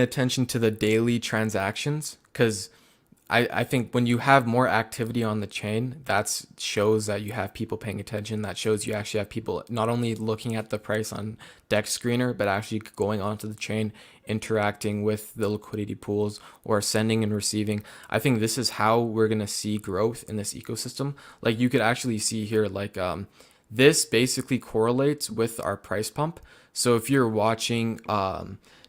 attention to the daily transactions, because I think when you have more activity on the chain, that shows that you have people paying attention. That shows you actually have people not only looking at the price on Dex Screener, but actually going onto the chain, interacting with the liquidity pools, or sending and receiving. I think this is how we're gonna see growth in this ecosystem. Like you could actually see here, like this basically correlates with our price pump. So if you're watching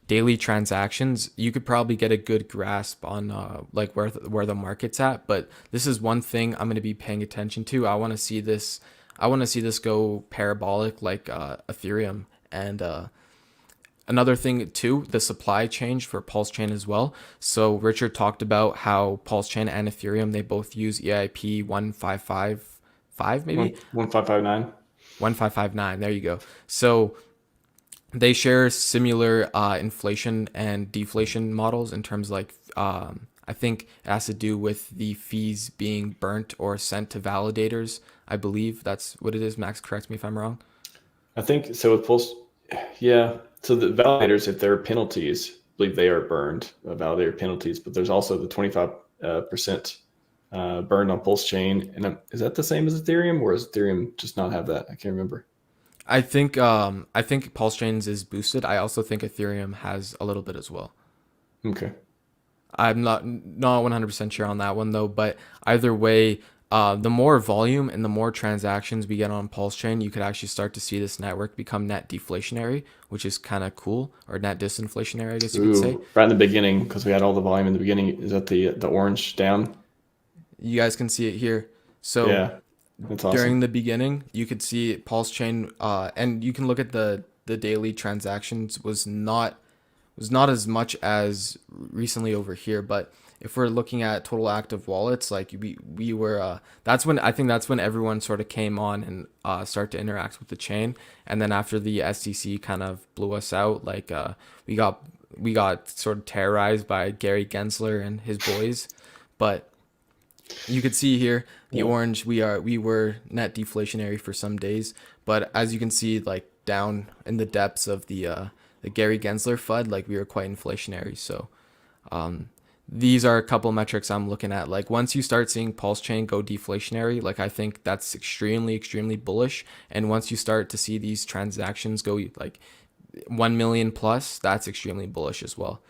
daily transactions, you could probably get a good grasp on like where the market's at. But this is one thing I'm going to be paying attention to. I want to see this. I want to see this go parabolic like Ethereum. And another thing too, the supply change for PulseChain as well. So Richard talked about how PulseChain and Ethereum, they both use EIP 1555 maybe 1559. 1559. There you go. So they share similar inflation and deflation models in terms like I think it has to do with the fees being burnt or sent to validators. I believe that's what it is. Max, correct me if I'm wrong. I think so with Pulse. Yeah. So the validators, if there are penalties, I believe they are burned, validator penalties, but there's also the 25% burned on Pulse Chain. And is that the same as Ethereum, or does Ethereum just not have that? I can't remember. I think Pulse Chains is boosted. I also think Ethereum has a little bit as well. Okay. I'm not 100% sure on that one though, but either way, the more volume and the more transactions we get on Pulse Chain, you could actually start to see this network become net deflationary, which is kind of cool, or net disinflationary, I guess you could say. Right in the beginning, because we had all the volume in the beginning. Is that the orange down? You guys can see it here. So Yeah, that's awesome. during the beginning, you could see Pulse Chain, and you can look at the daily transactions was not as much as recently over here. But if we're looking at total active wallets, like we were, that's when I think that's when everyone sort of came on and start to interact with the chain. And then after the SEC kind of blew us out, like we got we got sort of terrorized by Gary Gensler and his boys. But you could see here the Yeah. orange, we were net deflationary for some days, but as you can see, like down in the depths of the Gary Gensler FUD, like we were quite inflationary. So these are a couple metrics I'm looking at. Like once you start seeing Pulse Chain go deflationary, like I think that's extremely bullish. And once you start to see these transactions go like 1 million plus, that's extremely bullish as well.